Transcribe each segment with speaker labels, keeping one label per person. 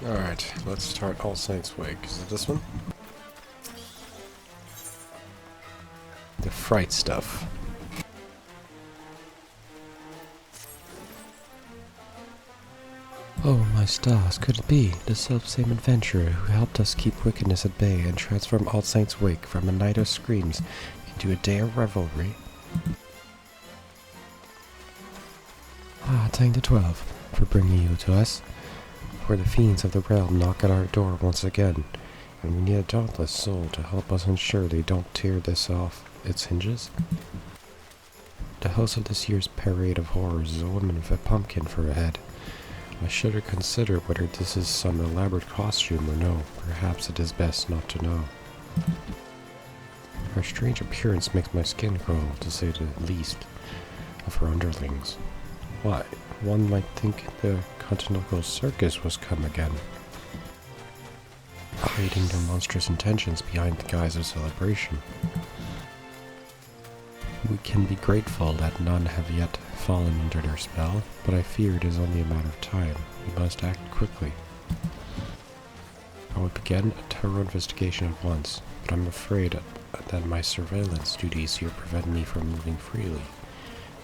Speaker 1: Alright, let's start All Saints Wake. Is it this one? The fright stuff.
Speaker 2: Oh, my stars, could it be the self-same adventurer who helped us keep wickedness at bay and transform All Saints Wake from a night of screams into a day of revelry? Ah, thank the 12 for bringing you to us. For the fiends of the realm knock at our door once again, and we need a dauntless soul to help us ensure they don't tear this off its hinges. The host of this year's parade of horrors is a woman with a pumpkin for a head. I shudder consider whether this is some elaborate costume or no. Perhaps it is best not to know. Her strange appearance makes my skin crawl, to say the least, of her underlings. Why, one might think the Continental Circus was come again, hiding their monstrous intentions behind the guise of celebration. We can be grateful that none have yet fallen under their spell, but I fear it is only a matter of time. We must act quickly. I would begin a thorough investigation at once, but I'm afraid that my surveillance duties here prevent me from moving freely.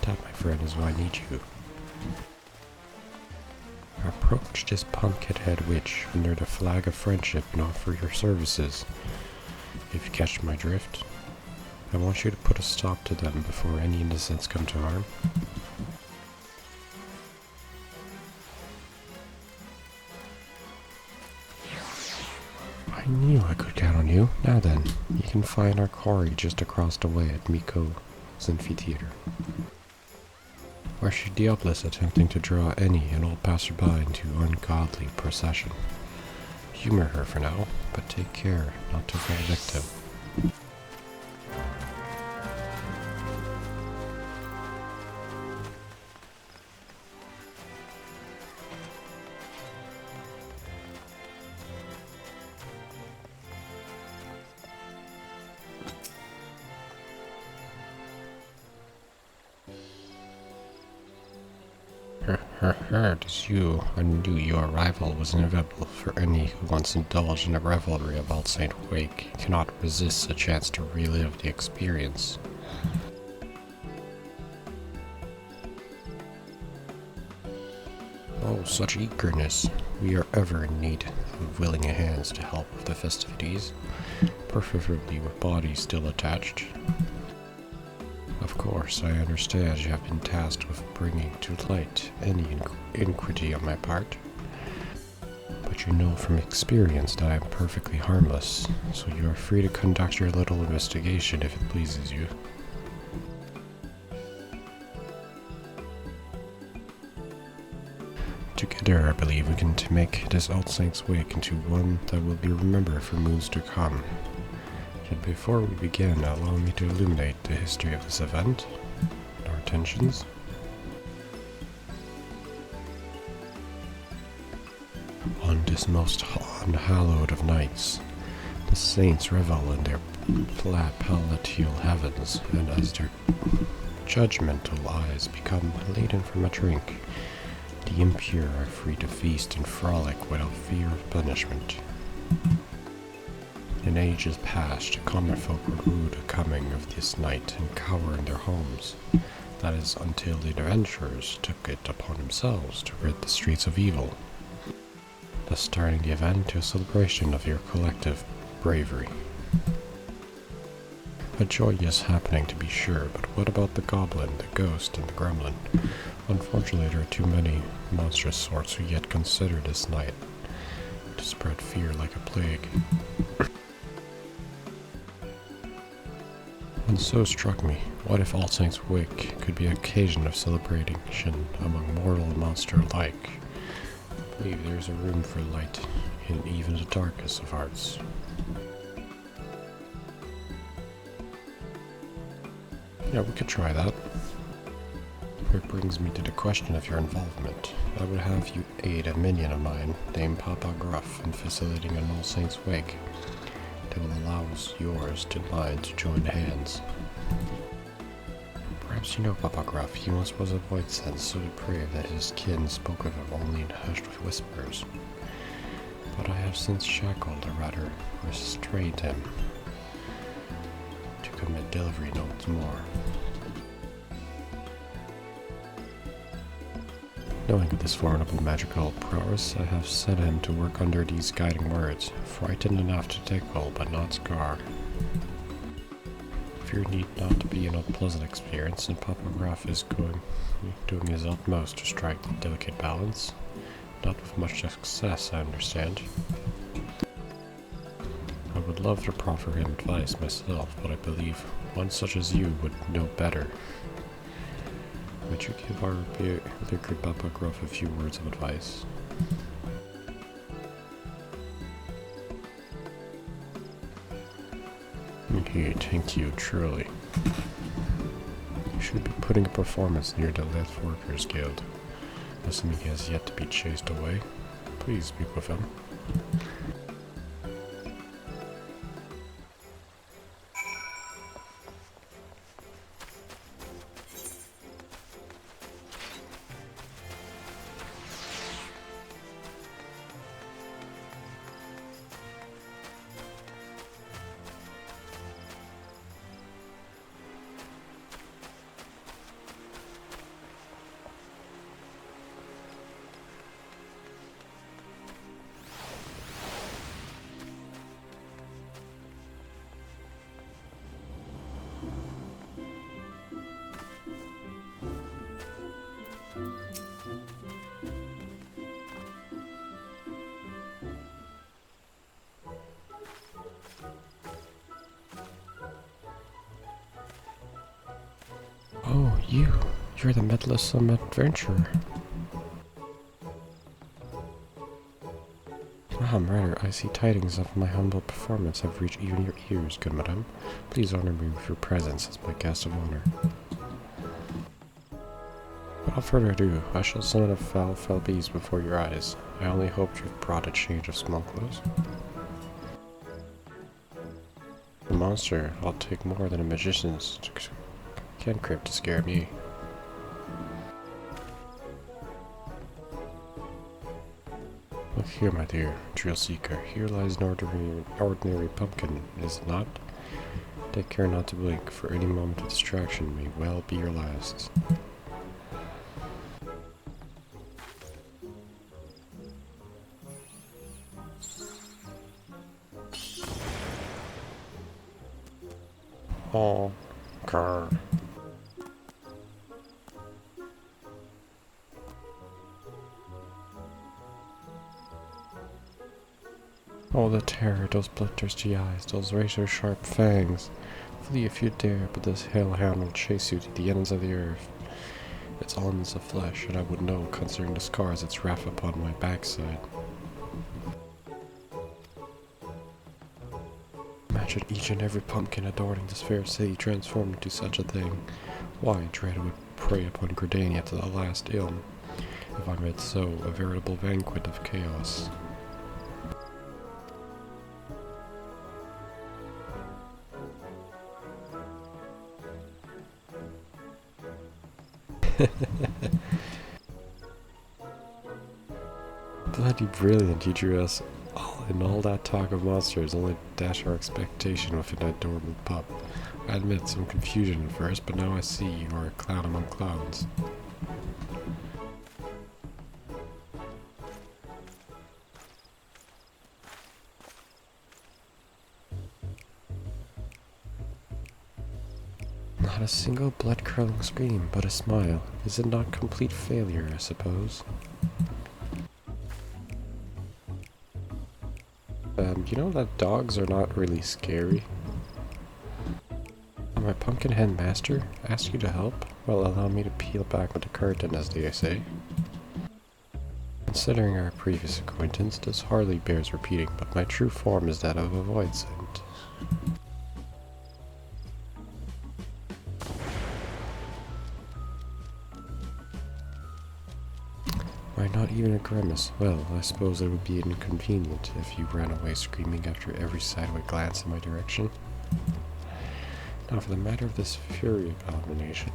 Speaker 2: That, my friend, is why I need you. Approach this pumpkin-head witch under the flag of friendship and offer your services. If you catch my drift, I want you to put a stop to them before any innocents come to harm. I knew I could count on you. Now then, you can find our quarry just across the way at Miko's amphitheater. Or she Diablos attempting to draw any and all passerby into ungodly procession. Humor her for now, but take care not to fall victim. It is you. I knew your arrival was inevitable for any who once indulged in the revelry of All Saint Wake cannot resist a chance to relive the experience. Oh, such eagerness. We are ever in need of willing hands to help with the festivities, preferably with bodies still attached. Of course, I understand you have been tasked with bringing to light any iniquity on my part. But you know from experience that I am perfectly harmless, so you are free to conduct your little investigation if it pleases you. Together, I believe we can make this All Saints Wake into one that will be remembered for moons to come. Yet before we begin, allow me to illuminate the history of this event and our intentions. On this most unhallowed of nights, the saints revel in their palatial heavens, and as their judgmental eyes become laden from a drink, the impure are free to feast and frolic without fear of punishment. In ages past, the common folk would rue the coming of this night and cower in their homes. That is until the adventurers took it upon themselves to rid the streets of evil, thus turning the event to a celebration of your collective bravery. A joyous happening to be sure, but what about the goblin, the ghost, and the gremlin? Unfortunately, there are too many monstrous sorts who yet consider this night to spread fear like a plague. And so struck me, what if All Saints Wake could be an occasion of celebration among mortal and monster alike? I believe there is a room for light in even the darkest of hearts. Yeah, we could try that. It brings me to the question of your involvement. I would have you aid a minion of mine named Papa Gruff in facilitating an All Saints Wake that will allow yours to mine to join hands. Perhaps you know Papa Gruff. He once was a void sense so depraved that his kin spoke of him only in hushed whispers. have since shackled, or rather, restrained him to commit delivery notes more. Knowing of this formidable magical prowess, I have set him to work under these guiding words, frightened enough to tickle, but not scar. Fear need not to be an unpleasant experience, and Papa Graf is doing his utmost to strike the delicate balance. Not with much success, I understand. I would love to proffer him advice myself, but I believe one such as you would know better. Would you give our liquor Papa Graf a few words of advice? Thank you, truly. You should be putting a performance near the Left Workers Guild, assuming he has yet to be chased away. Please speak with him. Oh, you're the meddlesome adventurer. Rather, I see tidings of my humble performance have reached even your ears, good madam. Please honor me with your presence as my guest of honor. Without further ado, I shall summon a foul beast before your eyes. I only hope you've brought a change of small clothes. The monster, I'll take more than a magician's cantrip to scare me. Look here, my dear drill seeker. Here lies an ordinary pumpkin, is it not? Take care not to blink, for any moment of distraction may well be your last. Oh, car. Oh, the terror, those bloodthirsty eyes, those razor-sharp fangs. Flee if you dare, but this hellhound will chase you to the ends of the earth. Its arms of flesh, and I would know, considering the scars its wrath upon my backside. Imagine each and every pumpkin adorning this fair city transformed into such a thing. Why, dread would prey upon Gridania to the last ilm, if I made so a veritable banquet of chaos. Bloody brilliant, you drew us in all that talk of monsters, only dash our expectation with an adorable pup. I admit some confusion at first, but now I see you are a clown among clowns. Not a single blood-curdling scream, but a smile. Is it not complete failure, I suppose? You know that dogs are not really scary? My Pumpkinhead master asked you to help? Well, allow me to peel back the curtain, as they say. Considering our previous acquaintance, this hardly bears repeating, but my true form is that of a void saint. Why not even a grimace? Well, I suppose it would be inconvenient if you ran away screaming after every sideway glance in my direction. Now for the matter of this fury abomination.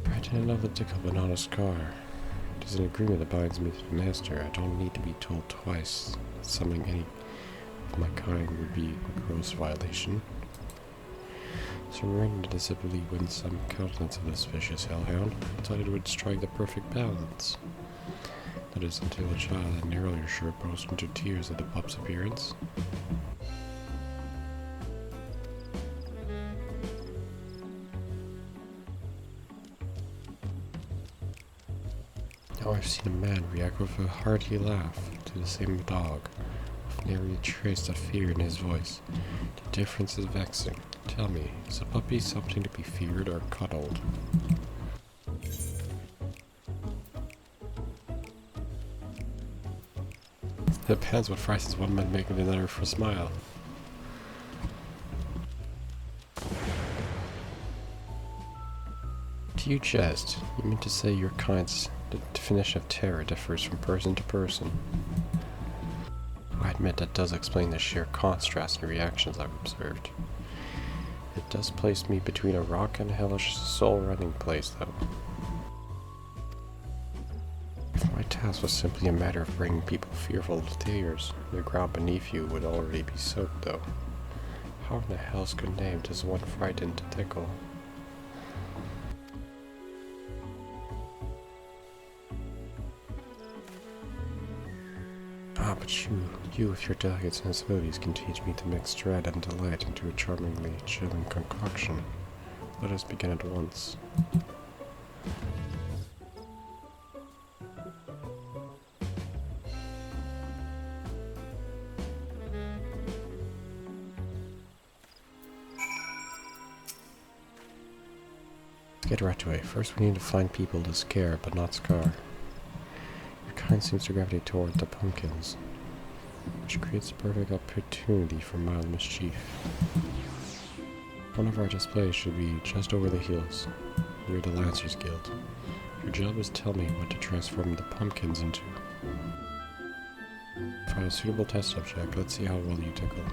Speaker 2: Right in another tickle but not a scar. is an agreement that binds me to the master. I don't need to be told twice that summoning any of my kind would be a gross violation. Surrendering to disability wins some countenance of this vicious hellhound. I thought it would strike the perfect balance. That is until a child in an earlier shirt burst into tears at the pup's appearance. Now I've seen a man react with a hearty laugh to the same dog, with nary a trace of fear in his voice. The difference is vexing. Tell me, is a puppy something to be feared or cuddled? It depends what frightens one man making another for a smile. Do you jest? You mean to say your kind's definition of terror differs from person to person? I admit that does explain the sheer contrast in reactions I've observed. It does place me between a rock and a hellish soul-rending place, though. If my task was simply a matter of bringing people fearful to tears, the ground beneath you would already be soaked, though. How in the hell's good name does one frighten to tickle? Ah, but you with your delicate sensibilities can teach me to mix dread and delight into a charmingly chilling concoction. Let us begin at once. Let's get right away. First we need to find people to scare, but not scar. Your kind seems to gravitate toward the pumpkins, which creates a perfect opportunity for mild mischief. One of our displays should be just over the hills, near the Lancers Guild. Your job is to tell me what to transform the pumpkins into. Find a suitable test subject. Let's see how well you tickle.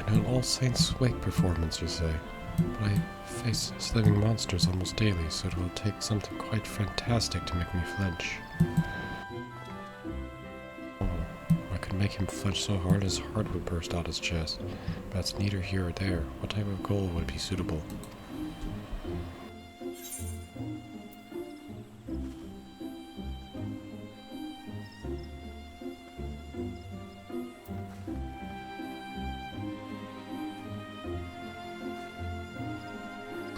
Speaker 2: An All Saints Wake performance, you say? But I face living monsters almost daily, so it will take something quite fantastic to make me flinch. Oh, I could make him flinch so hard his heart would burst out his chest. But that's neither here or there. What type of goal would be suitable?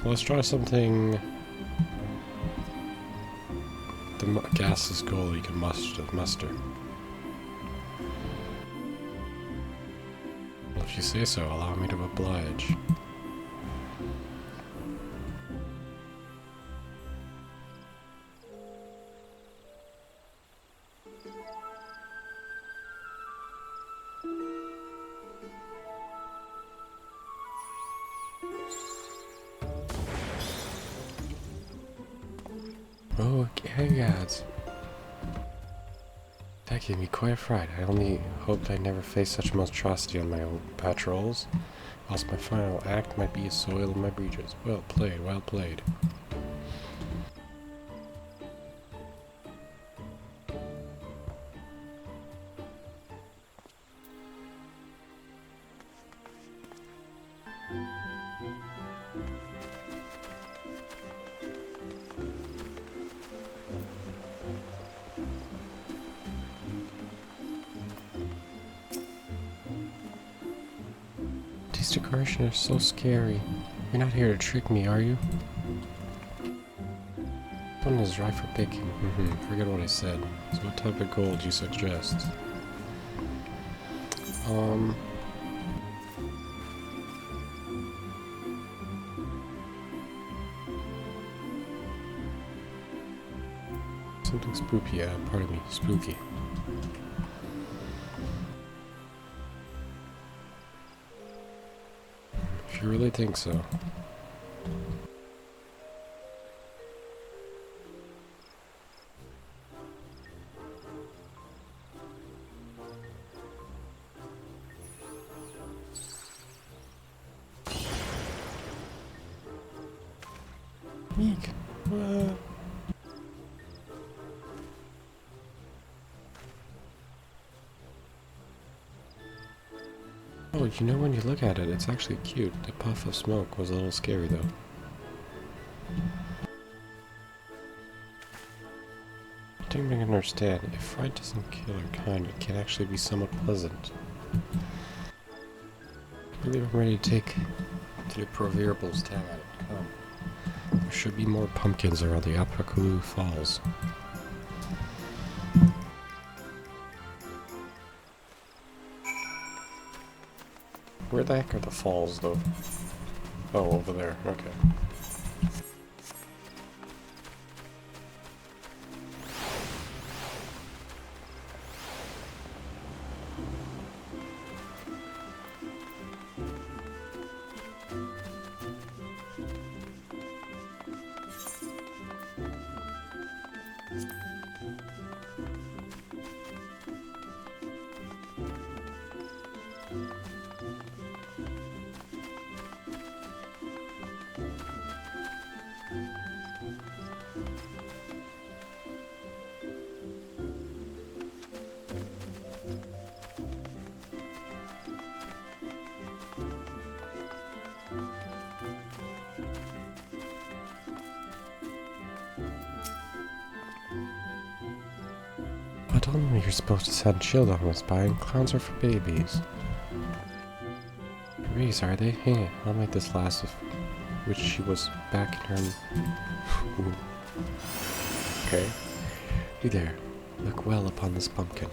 Speaker 2: Let's try something. The gaseous goal you can muster. Well, if you say so, allow me to oblige. Oh, hey guys. That gave me quite a fright. I only hoped I never face such monstrosity on my own patrols, else my final act might be a soil in my breeches. Well played, well played. These decorations are so scary. You're not here to trick me, are you? This one is right for picking. Forget what I said. So what type of gold do you suggest?
Speaker 1: Something spooky, pardon me, spooky. If you really think so. Meek. Oh, you know, when you look at it, it's actually cute. The puff of smoke was a little scary, though. I don't even understand. If fright doesn't kill our kind, it can actually be somewhat pleasant. I believe I'm ready to the proverbial stab at it. Come. There should be more pumpkins around the Apakulu Falls. Where the heck are the falls, though? Oh, over there. Okay. I don't know you're supposed to send children on us buying clowns are for babies. Rays, are they? Hey, I'll make this last of which she was back in her... Okay. You there. Look well upon this pumpkin.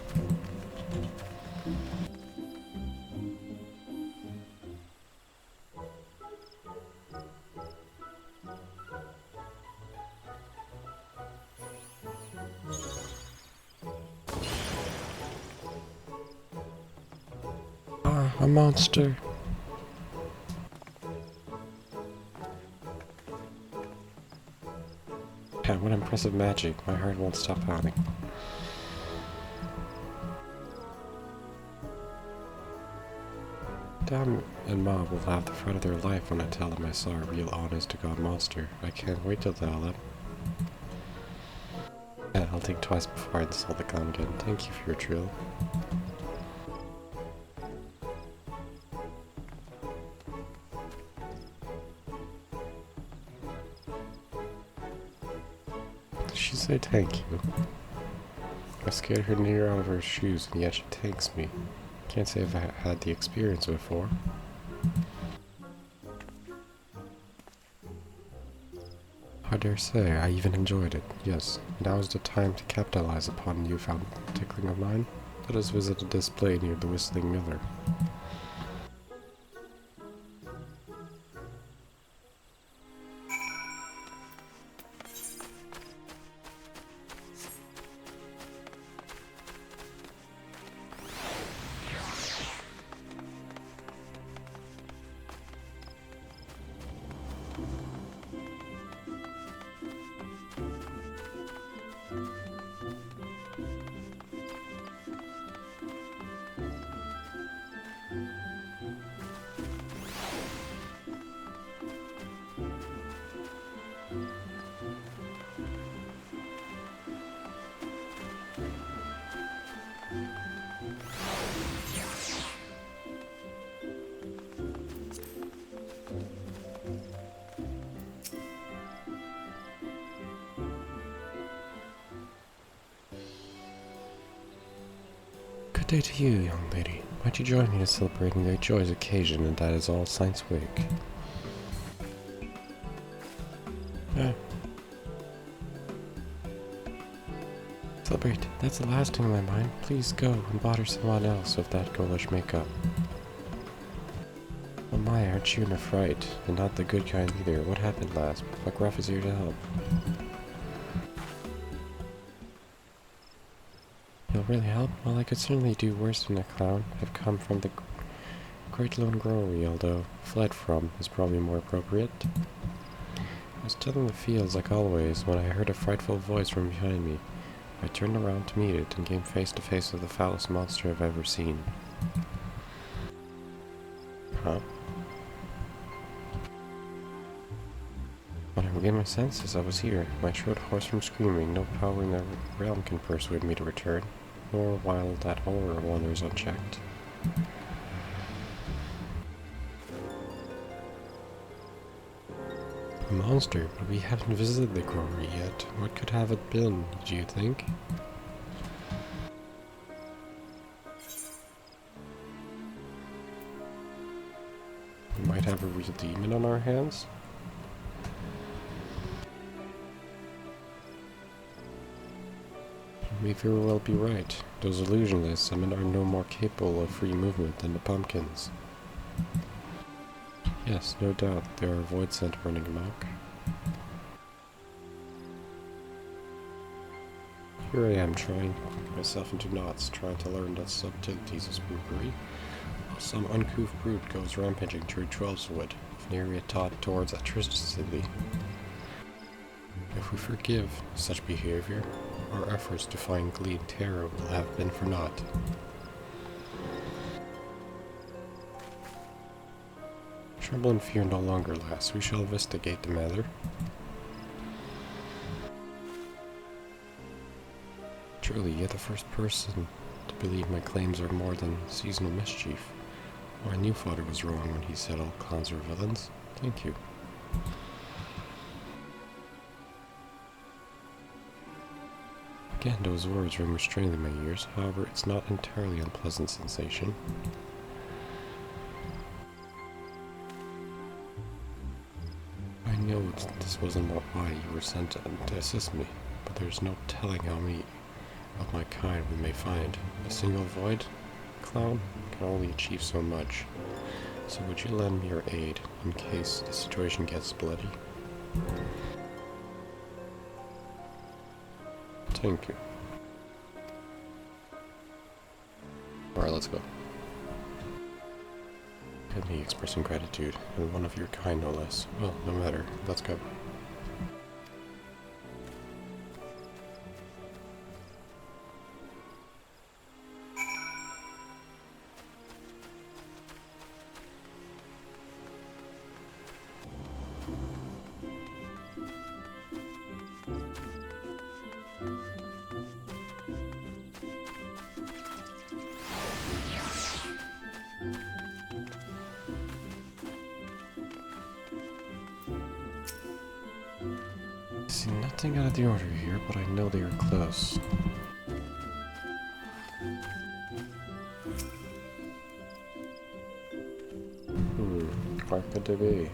Speaker 1: A monster. Yeah, what impressive magic. My heart won't stop pounding. Dad and Mom will laugh the fright of their life when I tell them I saw a real honest-to-God monster. I can't wait to tell them. Yeah, I'll think twice before I install the gun again. Thank you for your drill. She said thank you. I scared her near out of her shoes, and yet she thanks me. Can't say I've had the experience before. I dare say, I even enjoyed it. Yes, now is the time to capitalize upon a newfound tickling of mine. Let us visit a display near the Whistling Miller. Good day to you, young lady. Might you join me in celebrating a joyous occasion, and that is All Saints' Wake? Celebrate. That's the last thing on my mind. Please go and bother someone else with that ghoulish makeup. Oh my, aren't you in a fright? And not the good kind either. What happened last? McGruff is here to help. You'll really help? Well, I could certainly do worse than a clown. I've come from the Great Lone Growry, although fled from is probably more appropriate. I was still in the fields like always when I heard a frightful voice from behind me. I turned around to meet it and came face to face with the foulest monster I've ever seen. Huh? When I regained my senses, I was here, my throat hoarse from screaming. No power in the realm can persuade me to return, nor while that horror wanders unchecked. A monster, but we haven't visited the Growry yet. What could have it been, do you think? We might have a real demon on our hands? You may very well be right. Those illusions I summoned are no more capable of free movement than the pumpkins. Yes, no doubt, there are void scent running amok. Here I am, trying myself into knots, trying to learn the subtleties of spookery, while some uncouth brute goes rampaging through 12's wood, with nary a thought towards atrocity. If we forgive such behavior, our efforts to find glee and terror will have been for naught. Trouble and fear no longer last. We shall investigate the matter. Truly, you're the first person to believe my claims are more than seasonal mischief. Or I knew Father was wrong when he said all clowns were villains. Thank you. Again, those words ring restrained in my ears. However, it's not entirely unpleasant sensation. I know this wasn't why you were sent to assist me, but there's no telling how many of my kind we may find. A single void clown can only achieve so much. So would you lend me your aid in case the situation gets bloody? Thank you. Alright, let's go. Look at me expressing gratitude, and one of your kind no less. Well, no matter. Let's go. See nothing out of the order here, but I know they are close. Where could they be?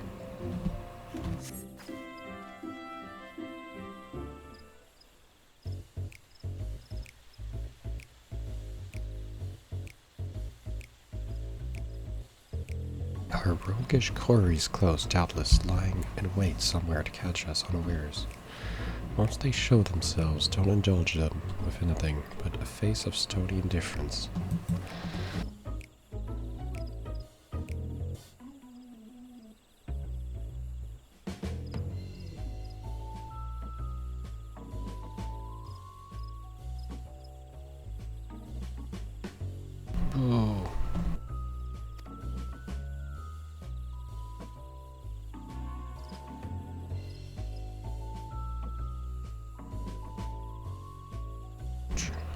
Speaker 1: Our roguish quarry's close, doubtless lying in wait somewhere to catch us unawares. Once they show themselves, don't indulge them with anything but a face of stony indifference. Oh.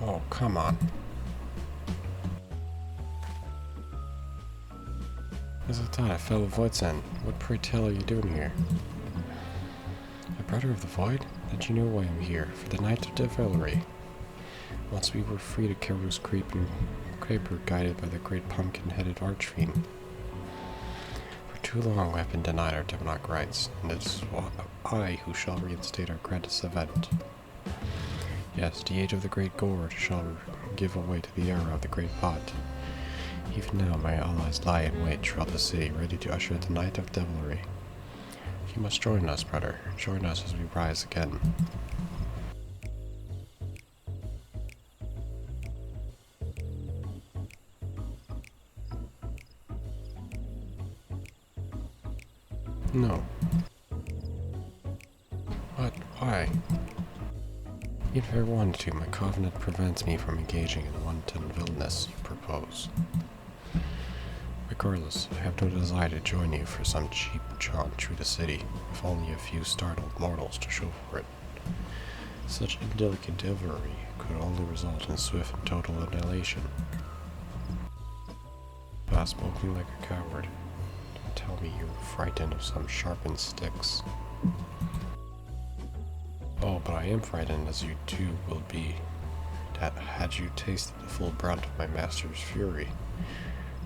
Speaker 1: Oh, come on. As I thought, I fell with Voidsent. What pray tell are you doing here? A brother of the Void? Did you know why I'm here? For the Night of Devilry. Once we were free to Karu's Creeper, guided by the great pumpkin-headed archfiend. For too long we have been denied our demonic rights, and it is I who shall reinstate our gratis event. Yes, the age of the great Gorge shall give away to the era of the great pot. Even now my allies lie in wait throughout the city, ready to usher the Night of Devilry. You must join us, brother. Join us as we rise again. No. What? Why? Even if I wanted to, my covenant prevents me from engaging in the wanton villainess you propose. Regardless, I have no desire to join you for some cheap jaunt through the city, with only a few startled mortals to show for it. Such indelicate devilry could only result in swift and total annihilation. Fast spoken like a coward. Don't tell me you're frightened of some sharpened sticks. Oh, but I am frightened, as you too will be, that had you tasted the full brunt of my master's fury,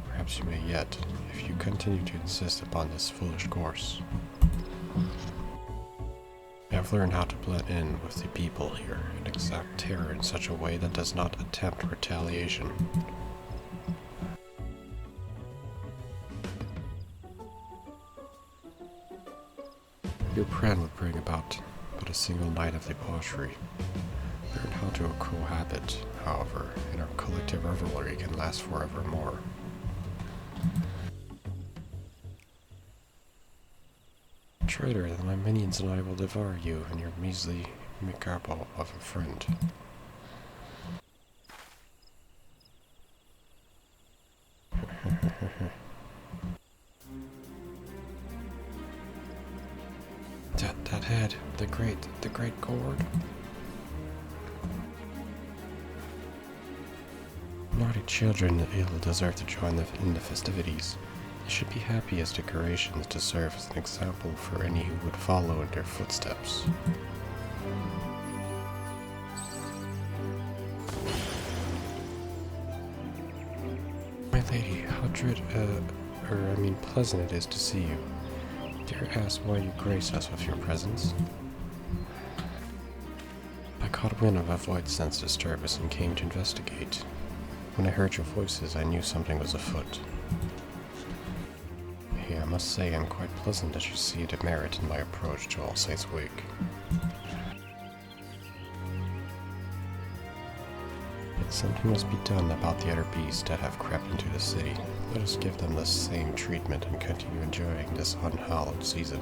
Speaker 1: perhaps you may yet, if you continue to insist upon this foolish course. I have learned how to blend in with the people here and exact terror in such a way that does not attempt retaliation. Your plan would bring about but a single night of debauchery. Learn how to cohabit, however, and our collective revelry can last forevermore. Traitor, then my minions and I will devour you and your measly micarbo of a friend. That head, the great gourd. Naughty children ill deserve to join in the festivities. They should be happy as decorations to serve as an example for any who would follow in their footsteps. My lady, how pleasant it is to see you. Dare ask why you grace us with your presence? I caught wind of a void sense disturbance and came to investigate. When I heard your voices, I knew something was afoot. Hey, I must say I'm quite pleasant that you see the merit in my approach to All Saints' Week. But something must be done about the other beasts that have crept into the city. Let us give them the same treatment and continue enjoying this unhallowed season.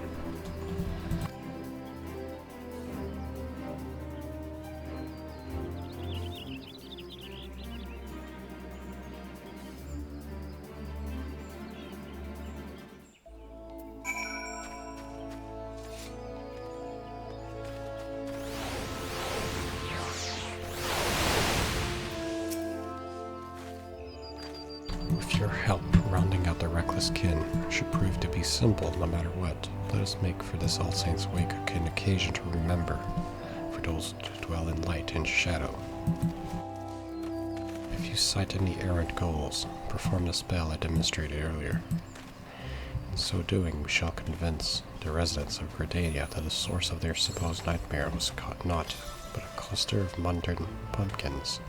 Speaker 1: With your help, rounding out the reckless kin should prove to be simple no matter what. Let us make for this All Saints' Week an occasion to remember, for those who dwell in light and shadow. If you sight any errant ghouls, perform the spell I demonstrated earlier. In so doing, we shall convince the residents of Gridania that the source of their supposed nightmare was not but a cluster of mundane pumpkins.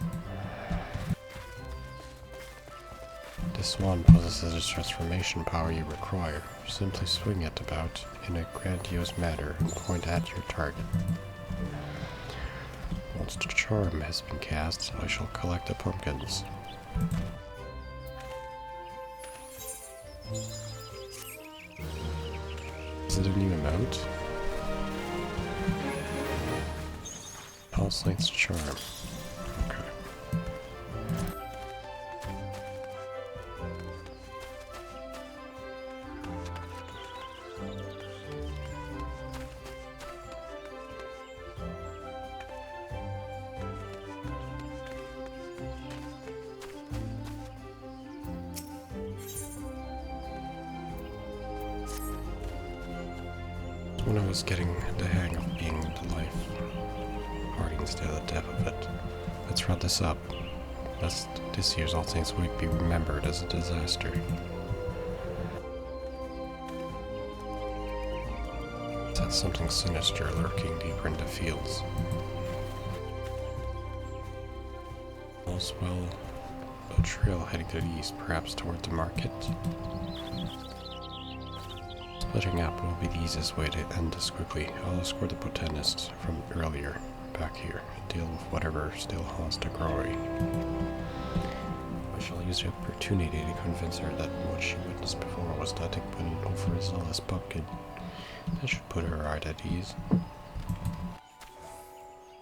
Speaker 1: This wand possesses the transformation power you require. Simply swing it about in a grandiose manner and point at your target. Once the charm has been cast, I shall collect the pumpkins. Is it a new amount? All Saints Charm. Okay. When I was getting the hang of being the life party instead of the death of it. Let's wrap this up. Lest this year's All Saints Week be remembered as a disaster. That's something sinister lurking deeper in the fields. All's well, a trail heading to the east, perhaps toward the market. Splitting up will be the easiest way to end this quickly. I'll escort the botanist from earlier back here and deal with whatever still haunts the Glory. I shall use the opportunity to convince her that what she witnessed before was nothing but an overzealous pumpkin That should put her right at ease.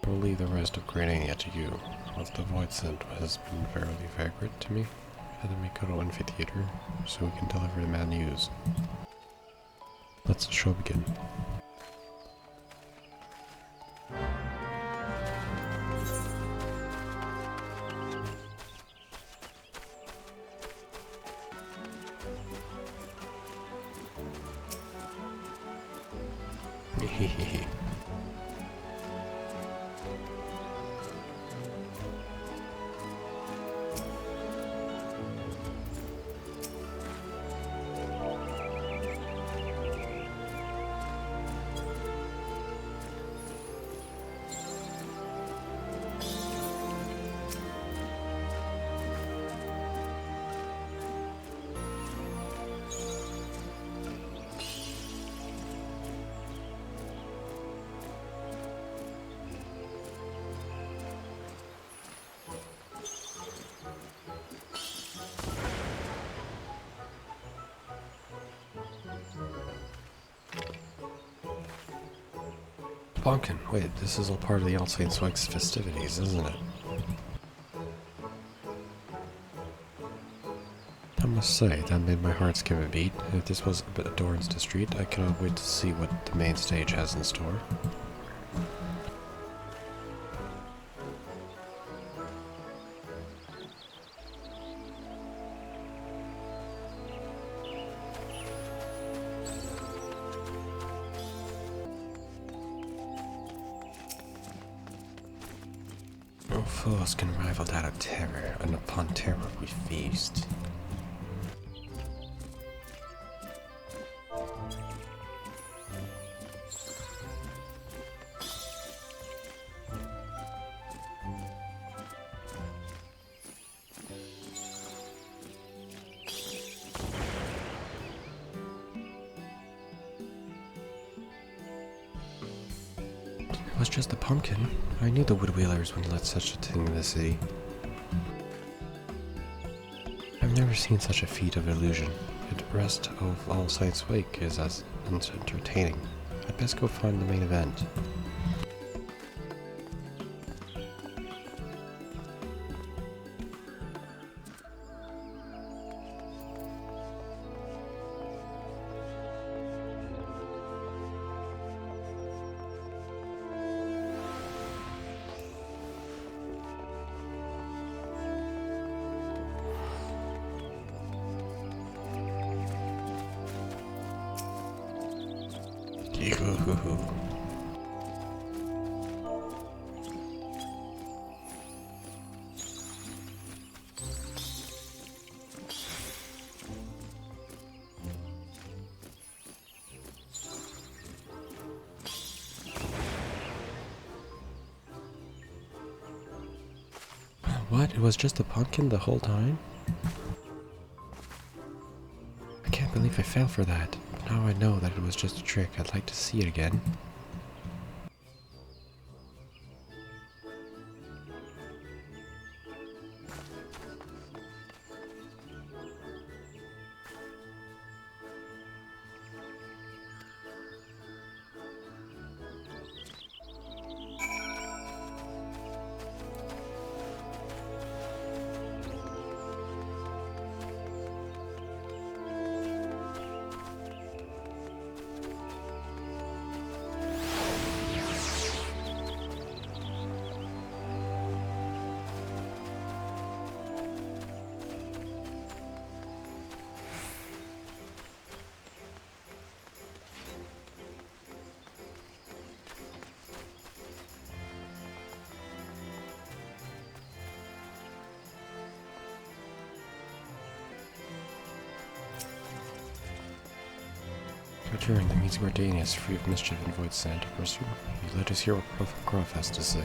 Speaker 1: We'll leave the rest of Gridania to you. Once the Void Scent has been fairly favorite to me, and then we go to Amphitheater so we can deliver the mad news. Let the show begin. Hehehe. Pumpkin, wait, this is all part of the All Saints' festivities, isn't it? I must say, that made my heart skip a beat. If this was Adorn's the Street, I cannot wait to see what the main stage has in store. No foes can rival that of terror, and upon terror we feast. It was just a pumpkin. I knew the Woodwheelers wouldn't let such a thing in the city. I've never seen such a feat of illusion. The rest of All Saints' Wake is as entertaining. I'd best go find the main event. What? It was just a pumpkin the whole time? I can't believe I fell for that. But now I know that it was just a trick. I'd like to see it again. Return, that means Gridania is free of mischief and void scent. Pursue. You let us hear what Gruff has to say.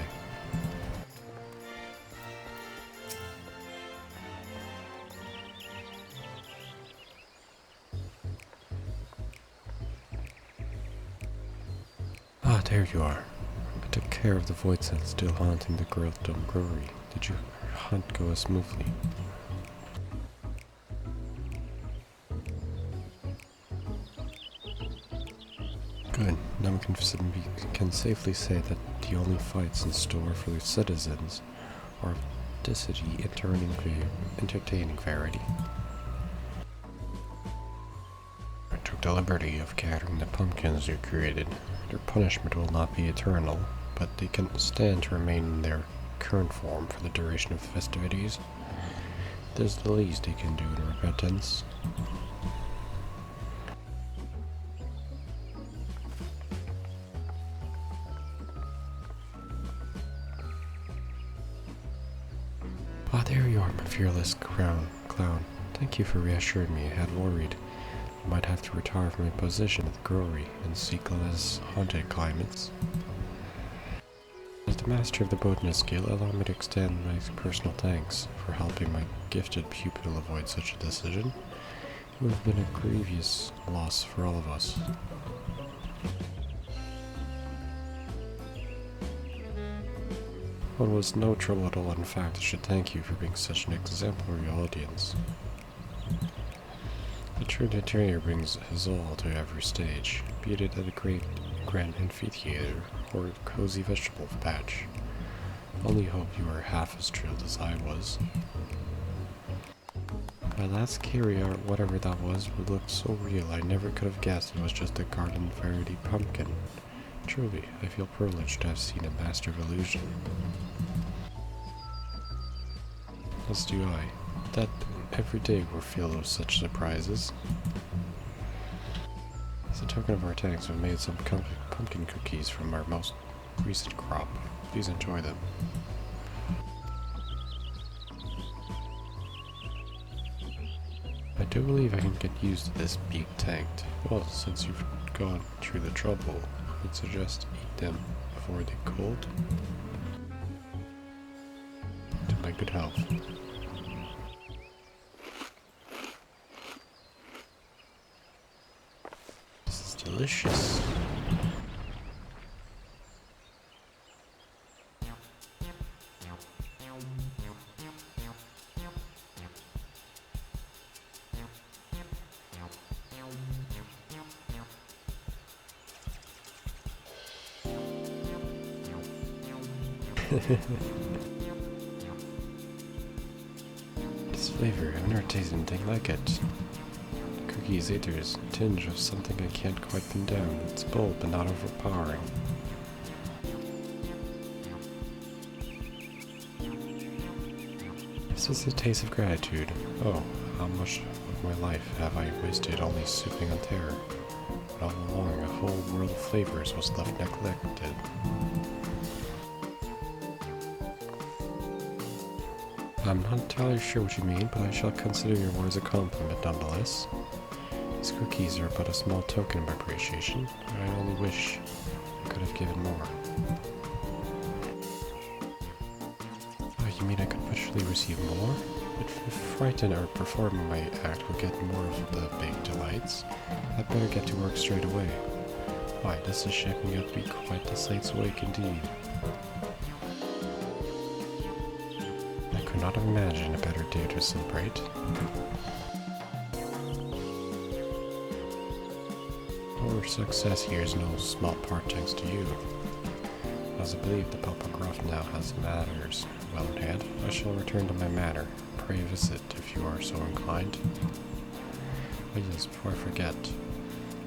Speaker 1: Ah, there you are. I took care of the void scent still haunting the Girldom Brewery. Did your hunt go as smoothly?
Speaker 2: can safely say that the only fights in store for the citizens are of density entertaining variety.
Speaker 1: I took the liberty of gathering the pumpkins you created. Their punishment will not be eternal, but they can stand to remain in their current form for the duration of the festivities. This is the least they can do in repentance.
Speaker 2: Ah, there you are, my fearless clown. Thank you for reassuring me. I had worried I might have to retire from my position at the brewery and seek less haunted climates. As the master of the botanist skill, allow me to extend my personal thanks for helping my gifted pupil avoid such a decision. It would have been a grievous loss for all of us.
Speaker 1: Well, it was no trouble at all. In fact, I should thank you for being such an exemplary audience. The Trinitarian brings his all to every stage, be it at a great grand amphitheater or a cozy vegetable patch. Only hope you are half as thrilled as I was. My last carry art, whatever that was, would look so real. I never could have guessed it was just a garden variety pumpkin. Truly, I feel privileged to have seen a master of illusion. As do I. That every day we're filled with such surprises. As a token of our thanks, we've made some pumpkin cookies from our most recent crop. Please enjoy them. I do believe I can get used to this beak tanked. Well, since you've gone through the trouble, I'd suggest eat them before they're cold. To my good health. This is delicious. This flavor, I've never tasted anything like it. The cookie's Aether's tinge of something I can't quite pin down. It's bold but not overpowering. This is the taste of gratitude. Oh, how much of my life have I wasted only sipping on terror? But all along, a whole world of flavors was left neglected. I'm not entirely sure what you mean, but I shall consider your words a compliment nonetheless. These cookies are but a small token of my appreciation. I only wish I could have given more. Oh, you mean I could potentially receive more? If frighten or perform my act will get more of the big delights, I'd better get to work straight away. Why, this is shaping up to be quite the Saints' Wake indeed. I could not have imagined a better day to celebrate. Our success here is no small part thanks to you. As I believe the Popograph now has matters well in hand, I shall return to my manor. Pray visit if you are so inclined. But yes, before I forget,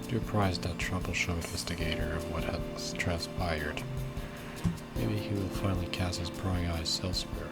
Speaker 1: do apprise that troublesome investigator of what has transpired. Maybe he will finally cast his prying eyes elsewhere.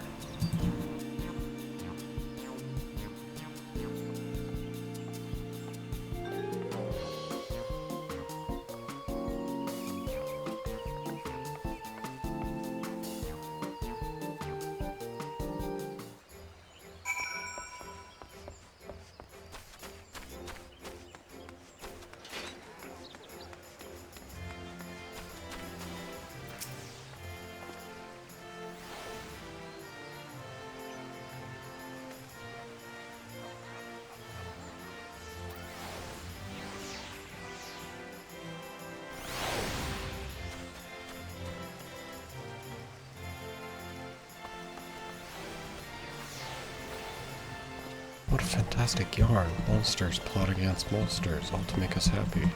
Speaker 1: What a fantastic yarn. Monsters plot against monsters, all to make us happy.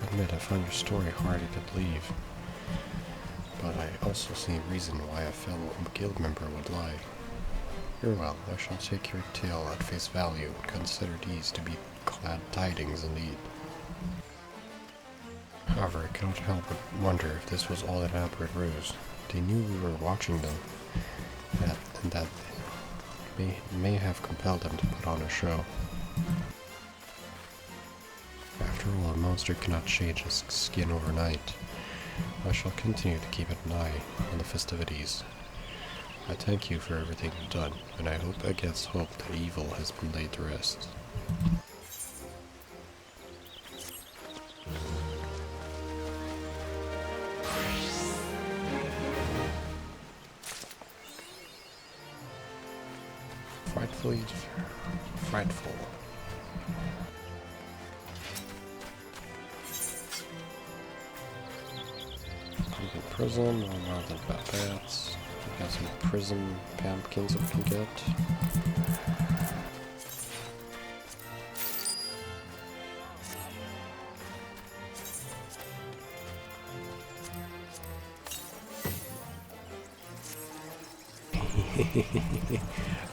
Speaker 1: But admit I find your story hard to believe, but I also see a reason why a fellow guild member would lie. Very well, I shall take your tale at face value and consider these to be glad tidings indeed. However, I cannot help but wonder if this was all an elaborate ruse. They knew we were watching them, and that may have compelled them to put on a show. After all, a monster cannot change its skin overnight. I shall continue to keep an eye on the festivities. I thank you for everything you've done, and I hope against hope that evil has been laid to rest. Frightfully frightful. Pumpkin prism, or more than bats. We got some prism pumpkins that we can get.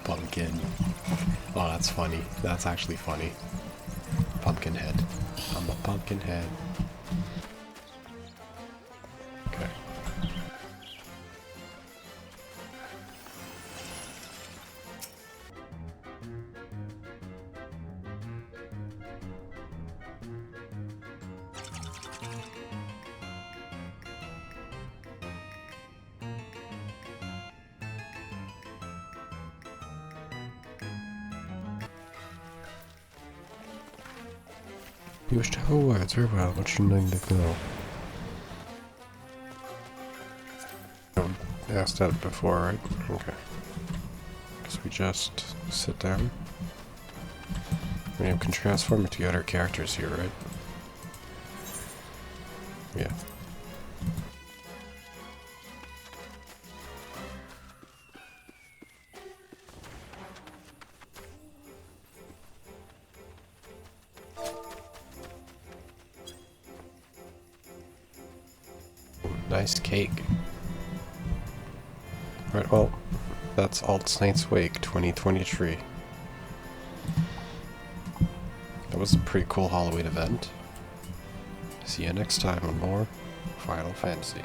Speaker 1: Pumpkin. Oh, that's funny. That's actually funny. Pumpkin head. I'm a pumpkin head. Okay. You wish to have words, very well, what you need to know. I asked that before, right? Okay. So we just sit down. We can transform into other characters here, right? Yeah. Nice cake. Right, well, that's All Saints Wake 2023. That was a pretty cool Halloween event. See you next time on more Final Fantasy.